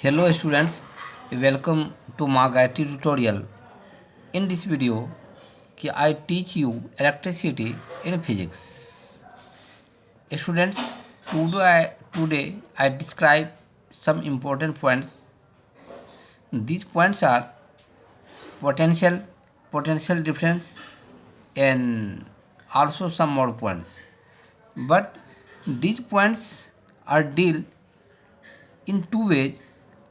Hello students, welcome to Margati tutorial. In this video, I teach you electricity in physics. Students, today I describe some important points. These points are potential, potential difference, and also some more points. But these points are deal in two ways.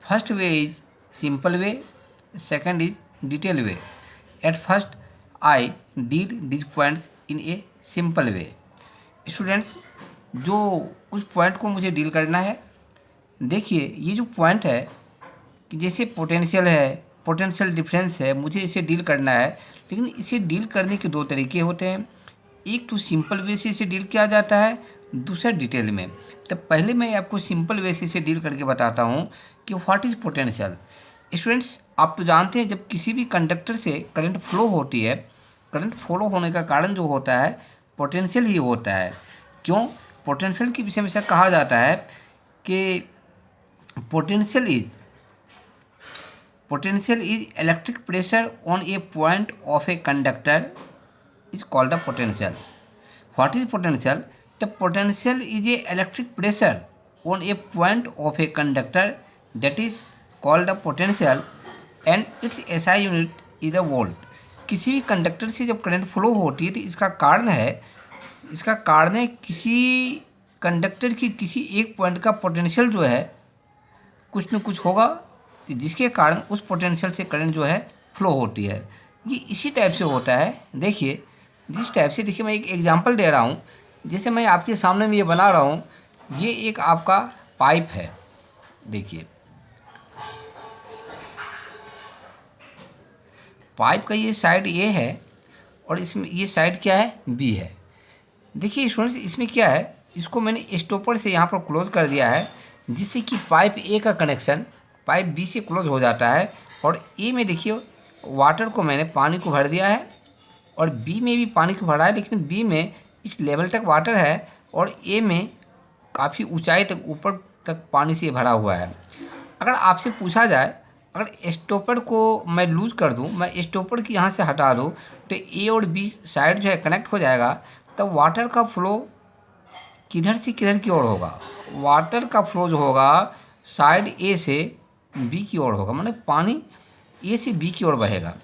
First way is simple way, second is detailed way. At first I deal these points in a simple way. Students, जो उस point को मुझे deal करना है, देखिए ये जो point है कि जैसे पोटेंशियल है, पोटेंशियल डिफरेंस है, मुझे इसे डील करना है। लेकिन इसे डील करने के दो तरीके होते हैं। एक तो सिंपल वे से इसे डील किया जाता है, दूसरा डिटेल में। तो पहले मैं आपको सिंपल वे से इसे डील करके बताता हूँ कि व्हाट इज़ पोटेंशियल। स्टूडेंट्स, आप तो जानते हैं जब किसी भी कंडक्टर से करंट फ्लो होती है, करंट फ्लो होने का कारण जो होता है पोटेंशियल ही होता है। क्यों? पोटेंशियल के विषय में से कहा जाता है कि potential is electric pressure on A point of a conductor is called a potential. What is potential? The potential is a electric pressure on a point of a conductor that is called a potential and its SI unit is a volt. किसी भी conductor से जब current flow होती है तो इसका कारण है किसी कंडक्टर की किसी एक पॉइंट का पोटेंशियल जो है कुछ न कुछ होगा, तो जिसके कारण उस पोटेंशियल से करंट जो है फ्लो होती है। ये इसी टाइप से होता है। देखिए जिस टाइप से, देखिए मैं एक एग्जांपल दे रहा हूँ। जैसे मैं आपके सामने में ये बना रहा हूँ, ये एक आपका पाइप है। देखिए पाइप का ये साइड ए है और इसमें ये साइड क्या है, बी है। देखिए स्टूडेंट्स, इसमें क्या है, इसको मैंने स्टॉपर से यहाँ पर क्लोज कर दिया है, जिससे कि पाइप ए का कनेक्शन पाइप बी से क्लोज हो जाता है। और ए में देखिए वाटर को मैंने पानी को भर दिया है और बी में भी पानी को भरा है, लेकिन बी में इस लेवल तक वाटर है और ए में काफ़ी ऊंचाई तक ऊपर तक पानी से भरा हुआ है। अगर आपसे पूछा जाए, अगर स्टॉपर को मैं लूज़ कर दूं, मैं स्टॉपर की यहाँ से हटा दूं, तो ए और बी साइड जो है कनेक्ट हो जाएगा। तब वाटर का फ्लो किधर से किधर की ओर होगा? वाटर का फ्लो जो होगा साइड ए से बी की ओर होगा, मतलब पानी ए से बी की ओर बहेगा।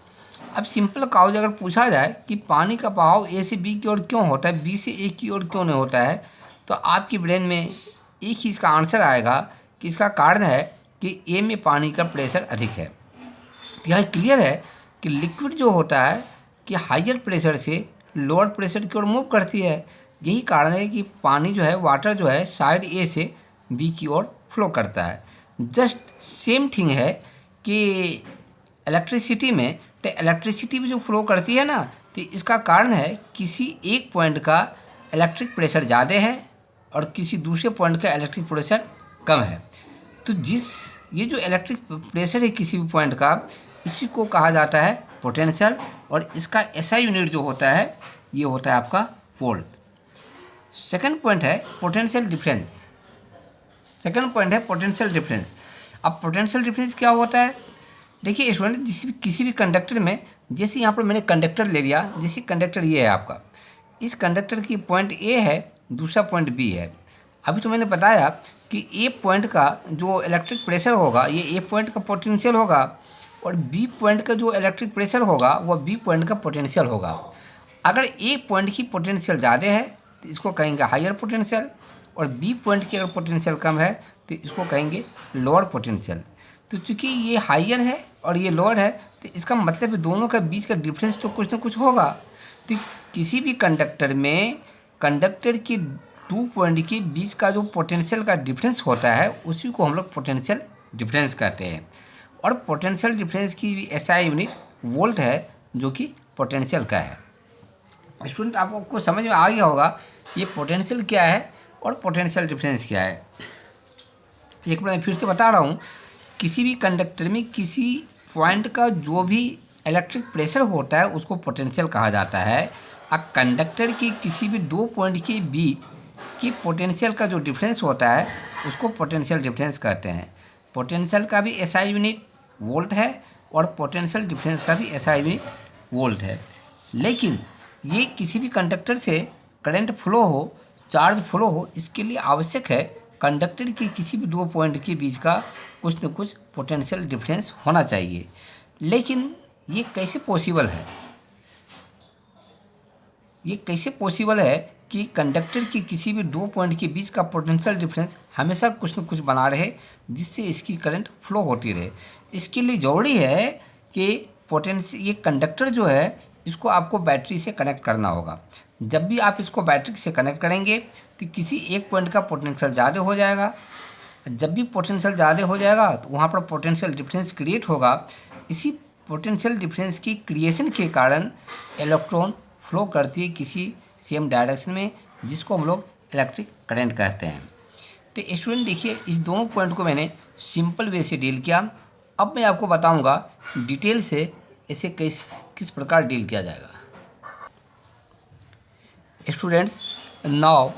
अब सिंपल काउज अगर पूछा जाए कि पानी का बहाव ए से बी की ओर क्यों होता है, बी से ए की ओर क्यों नहीं होता है, तो आपकी ब्रेन में एक ही इसका आंसर आएगा कि इसका कारण है कि ए में पानी का प्रेशर अधिक है। यह क्लियर है कि लिक्विड जो होता है कि हाइयर प्रेशर से लोअर प्रेशर की ओर मूव करती है। यही कारण है कि पानी जो है, वाटर जो है, साइड ए से बी की ओर फ्लो करता है। जस्ट सेम थिंग है कि इलेक्ट्रिसिटी में, तो इलेक्ट्रिसिटी भी जो फ्लो करती है ना, तो इसका कारण है किसी एक पॉइंट का इलेक्ट्रिक प्रेशर ज़्यादा है और किसी दूसरे पॉइंट का इलेक्ट्रिक प्रेशर कम है। तो ये जो इलेक्ट्रिक प्रेशर है किसी भी पॉइंट का, इसी को कहा जाता है पोटेंशियल। और इसका एसआई यूनिट जो होता है ये होता है आपका वोल्ट। सेकंड पॉइंट है पोटेंशियल डिफरेंस। सेकंड पॉइंट है पोटेंशियल डिफरेंस। अब पोटेंशियल डिफरेंस क्या होता है? देखिए स्टूडेंट, किसी भी कंडक्टर में, जैसे यहाँ पर मैंने कंडक्टर ले लिया, जैसे कंडक्टर ये है आपका, इस कंडक्टर की पॉइंट ए है, दूसरा पॉइंट बी है। अभी तो मैंने बताया कि ए पॉइंट का जो इलेक्ट्रिक प्रेशर होगा ये ए पॉइंट का पोटेंशियल होगा और बी पॉइंट का जो इलेक्ट्रिक प्रेशर होगा वह बी पॉइंट का पोटेंशियल होगा। अगर ए पॉइंट की पोटेंशियल ज़्यादा है तो इसको कहेंगे हायर पोटेंशियल, और बी पॉइंट की अगर पोटेंशियल कम है तो इसको कहेंगे लोअर पोटेंशियल। तो चूँकि ये हायर है और ये लोअर है, तो इसका मतलब दोनों का बीच का डिफरेंस तो कुछ ना कुछ होगा। तो किसी भी कंडक्टर में कंडक्टर के 2 पॉइंट के बीच का जो पोटेंशियल का डिफरेंस होता है उसी को हम लोग पोटेंशियल डिफरेंस कहते हैं। और पोटेंशियल डिफरेंस की एसआई यूनिट वोल्ट है, जो कि पोटेंशियल का है। स्टूडेंट, आपको समझ में आ गया होगा ये पोटेंशियल क्या है और पोटेंशियल डिफरेंस क्या है। एक बार मैं फिर से बता रहा हूँ, किसी भी कंडक्टर में किसी पॉइंट का जो भी इलेक्ट्रिक प्रेशर होता है उसको पोटेंशियल कहा जाता है। अब कंडक्टर की किसी भी 2 पॉइंट के बीच की पोटेंशियल का जो डिफरेंस होता है उसको पोटेंशियल डिफरेंस कहते हैं। पोटेंशियल का भी एसआई यूनिट वोल्ट है और पोटेंशियल डिफरेंस का भी एसआई यूनिट वोल्ट है। लेकिन ये किसी भी कंडक्टर से करंट फ्लो हो, चार्ज फ्लो हो, इसके लिए आवश्यक है कंडक्टर के किसी भी दो पॉइंट के बीच का कुछ न कुछ पोटेंशियल डिफरेंस होना चाहिए। लेकिन ये कैसे पॉसिबल है? ये कैसे पॉसिबल है कि कंडक्टर की किसी भी दो पॉइंट के बीच का पोटेंशियल डिफरेंस हमेशा कुछ न कुछ बना रहे जिससे इसकी करंट फ्लो होती रहे? इसके लिए ज़रूरी है कि ये कंडक्टर जो है इसको आपको बैटरी से कनेक्ट करना होगा। जब भी आप इसको बैटरी से कनेक्ट करेंगे तो किसी एक पॉइंट का पोटेंशियल ज़्यादा हो जाएगा। जब भी पोटेंशियल ज़्यादा हो जाएगा तो वहाँ पर पोटेंशियल डिफरेंस क्रिएट होगा। इसी पोटेंशियल डिफरेंस की क्रिएशन के कारण इलेक्ट्रॉन फ्लो करती है किसी सेम डायरेक्शन में, जिसको हम लोग इलेक्ट्रिक करंट कहते हैं। तो स्टूडेंट देखिए, इस दोनों पॉइंट को मैंने सिंपल वे से डील किया। अब मैं आपको बताऊंगा डिटेल से इसे किस प्रकार डील किया जाएगा। Students, now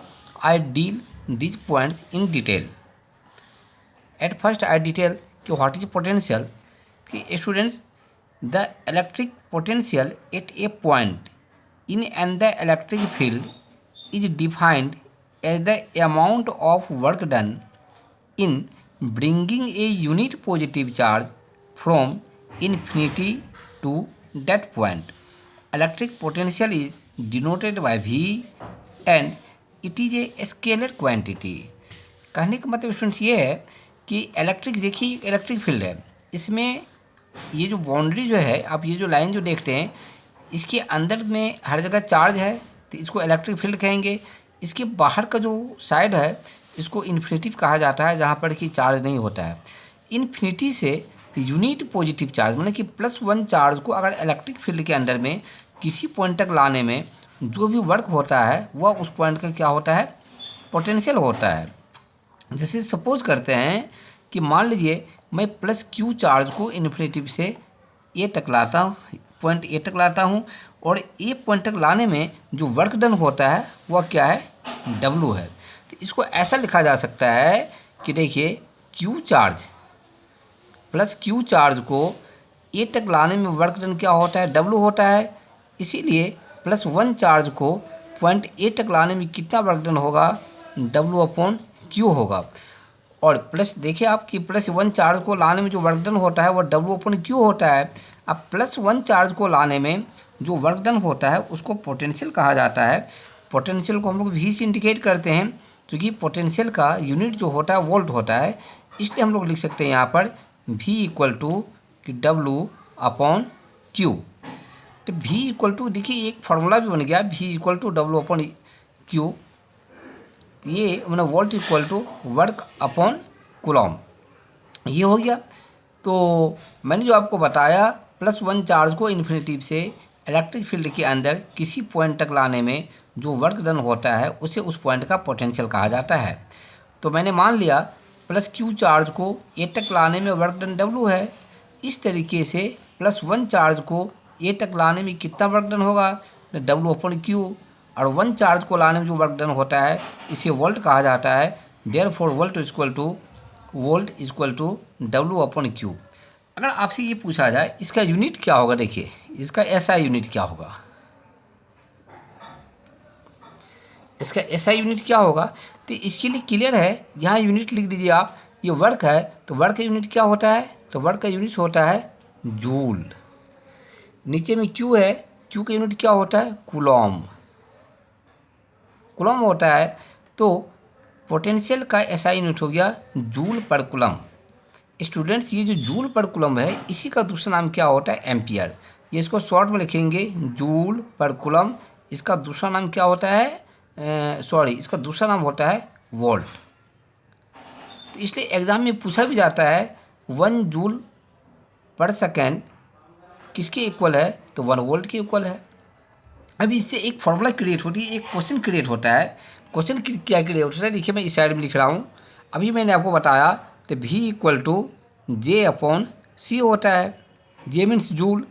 I deal these points in detail. At first I detail कि what is potential। कि students, the electric potential at a point in the electric field is defined as the amount of work done in bringing a unit positive charge from infinity to that point. Electric potential is denoted by V and it is a scalar quantity. कहने का मतलब students ये है कि electric, देखिए electric field है, इसमें ये जो बाउंड्री जो है, आप ये जो लाइन जो देखते हैं, इसके अंदर में हर जगह चार्ज है तो इसको इलेक्ट्रिक फील्ड कहेंगे। इसके बाहर का जो साइड है इसको इन्फिनिटिव कहा जाता है, जहाँ पर कि चार्ज नहीं होता है। इन्फिनिटी से यूनिट पॉजिटिव चार्ज मतलब कि +1 चार्ज को अगर इलेक्ट्रिक फील्ड के अंदर में किसी पॉइंट तक लाने में जो भी वर्क होता है वह उस पॉइंट का क्या होता है? पोटेंशियल होता है। जैसे सपोज करते हैं कि मान लीजिए मैं +Q चार्ज को इन्फिनिटिव से ए तक लाता हूँ, पॉइंट ए तक लाता हूँ, और ए पॉइंट तक लाने में जो वर्क डन होता है वह क्या है? W है। तो इसको ऐसा लिखा जा सकता है कि देखिए Q चार्ज +Q चार्ज को ए तक लाने में वर्क डन क्या होता है? W होता है। इसीलिए +1 चार्ज को पॉइंट ए तक लाने में कितना वर्क डन होगा? W/Q होगा। और प्लस देखिए आप कि +1 चार्ज को लाने में जो वर्क डन होता है वह W/Q होता है। अब +1 चार्ज को लाने में जो वर्क डन होता है उसको पोटेंशियल कहा जाता है। पोटेंशियल को हम लोग V से इंडिकेट करते हैं, क्योंकि पोटेंशियल का यूनिट जो होता है वोल्ट होता है। इसलिए हम लोग लिख सकते हैं यहाँ पर V = W/Q। तो V देखिए एक फार्मूला भी बन गया, V = W/Q। ये मतलब वोल्ट = वर्क अपॉन कूलॉम, ये हो गया। तो मैंने जो आपको बताया +1 चार्ज को इन्फिनिटिव से इलेक्ट्रिक फील्ड के अंदर किसी पॉइंट तक लाने में जो वर्क डन होता है उसे उस पॉइंट का पोटेंशियल कहा जाता है। तो मैंने मान लिया +Q चार्ज को ए तक लाने में वर्क डन W है। इस तरीके से +1 चार्ज को ए तक लाने में कितना वर्क डन होगा? W/Q। और 1 चार्ज को लाने में जो वर्क डन होता है इसे वोल्ट कहा जाता है। Therefore volt = W/Q। अगर आपसे ये पूछा जाए इसका यूनिट क्या होगा, देखिए इसका SI यूनिट क्या होगा? इसका SI यूनिट क्या होगा? तो इसके लिए क्लियर है, यहाँ यूनिट लिख दीजिए आप। ये वर्क है तो वर्क का यूनिट क्या होता है? तो वर्क का यूनिट होता है जूल। नीचे में Q है, Q का यूनिट क्या होता है? कूलॉम। कूलॉम होता है। तो पोटेंशियल का SI यूनिट हो गया जूल पर कूलम। स्टूडेंट्स, ये जो जूल पर कूलम है इसी का दूसरा नाम क्या होता है? एम्पियर। ये इसको शॉर्ट में लिखेंगे जूल पर कूलम। इसका दूसरा नाम क्या होता है? इसका दूसरा नाम होता है वोल्ट। तो इसलिए एग्ज़ाम में पूछा भी जाता है 1 जूल पर सेकेंड किसके इक्वल है? तो 1 वोल्ट के इक्वल है। अब इससे एक फॉर्मूला क्रिएट होती है, एक क्वेश्चन क्रिएट होता है। क्वेश्चन क्या क्रिएट होता है? देखिए मैं इस साइड में लिख रहा हूँ, अभी मैंने आपको बताया। तो V = J/C होता है। J means joule.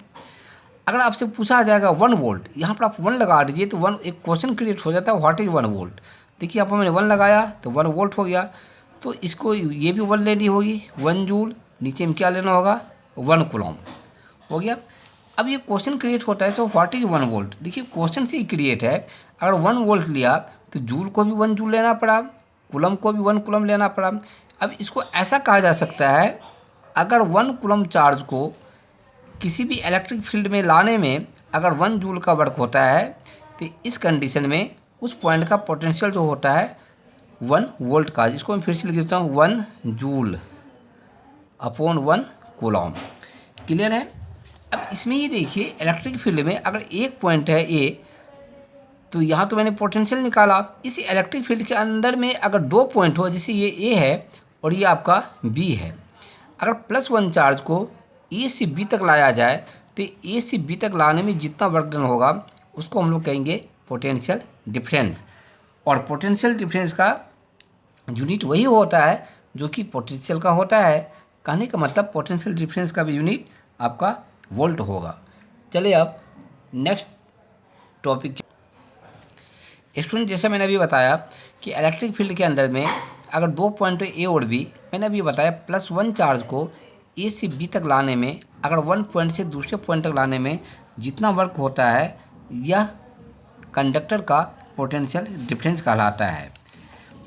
अगर आपसे पूछा जाएगा 1 वोल्ट, यहाँ पर आप 1 लगा दीजिए तो 1 एक क्वेश्चन क्रिएट हो जाता है, व्हाट इज़ 1 वोल्ट। देखिए यहाँ पर मैंने 1 लगाया तो 1 वोल्ट हो गया। तो इसको ये भी 1 लेनी होगी, 1 जूल, नीचे में क्या लेना होगा, 1 कूलम। हो गया। अब ये क्वेश्चन क्रिएट होता है, सो व्हाट इज 1 वोल्ट। देखिए क्वेश्चन से ही क्रिएट है। अगर 1 वोल्ट लिया तो जूल को भी 1 जूल लेना पड़ा, कूलम को भी 1 कूलम लेना पड़ा। अब इसको ऐसा कहा जा सकता है, अगर 1 कूलम चार्ज को किसी भी इलेक्ट्रिक फील्ड में लाने में अगर 1 जूल का वर्क होता है, तो इस कंडीशन में उस पॉइंट का पोटेंशियल जो होता है 1 वोल्ट का। इसको मैं फिर से लिख देता हूँ, 1 जूल अपॉन 1 कूलम। क्लियर है। अब इसमें ही देखिए, इलेक्ट्रिक फील्ड में अगर एक पॉइंट है ए, तो यहाँ तो मैंने पोटेंशियल निकाला। इसी इलेक्ट्रिक फील्ड के अंदर में अगर 2 पॉइंट हो, जैसे ये ए है और ये आपका बी है, अगर +1 चार्ज को ए से बी तक लाया जाए, तो ए से बी तक लाने में जितना वर्क डन होगा उसको हम लोग कहेंगे पोटेंशियल डिफरेंस। और पोटेंशियल डिफरेंस का यूनिट वही होता है जो कि पोटेंशियल का होता है। कहने का मतलब पोटेंशियल डिफरेंस का भी यूनिट आपका वोल्ट होगा। चलिए अब नेक्स्ट टॉपिक। स्टूडेंट, जैसे मैंने अभी बताया कि इलेक्ट्रिक फील्ड के अंदर में अगर 2 पॉइंट ए और बी, मैंने अभी बताया +1 चार्ज को ए से बी तक लाने में, अगर 1 पॉइंट से दूसरे पॉइंट तक लाने में जितना वर्क होता है, यह कंडक्टर का पोटेंशियल डिफरेंस कहलाता है।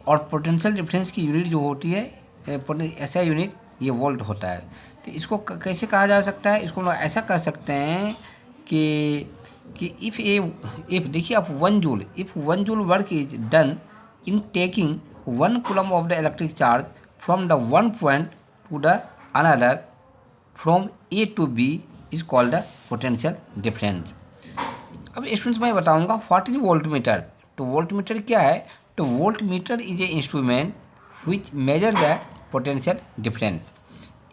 और पोटेंशियल डिफरेंस की यूनिट जो होती है, ऐसा यूनिट ये वोल्ट होता है। तो इसको कैसे कहा जा सकता है, इसको हम लोग ऐसा कह सकते हैं कि इफ़ देखिए आप 1 joule, if 1 joule work is done in taking 1 coulomb of the electric charge from the 1 point to the another from A to B is called the potential difference. अब स्टूडेंट्स मैं बताऊंगा व्हाट इज वोल्टमीटर। तो voltmeter क्या है, तो voltmeter is a instrument which measure the potential difference,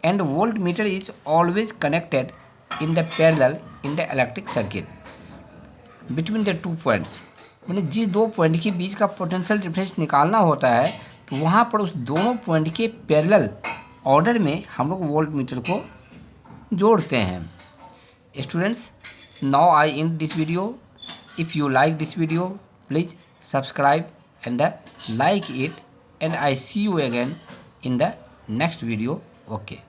and voltmeter is always connected in the parallel in the electric circuit between the 2 points। मैंने जिस 2 point के बीच का पोटेंशियल डिफरेंस निकालना होता है, तो वहाँ पर उस दोनों पॉइंट के पैरेलल ऑर्डर में हम लोग वोल्टमीटर को जोड़ते हैं। Students, now I and this video. If you like this video, please subscribe and like it, and I see you again in the next video. Okay.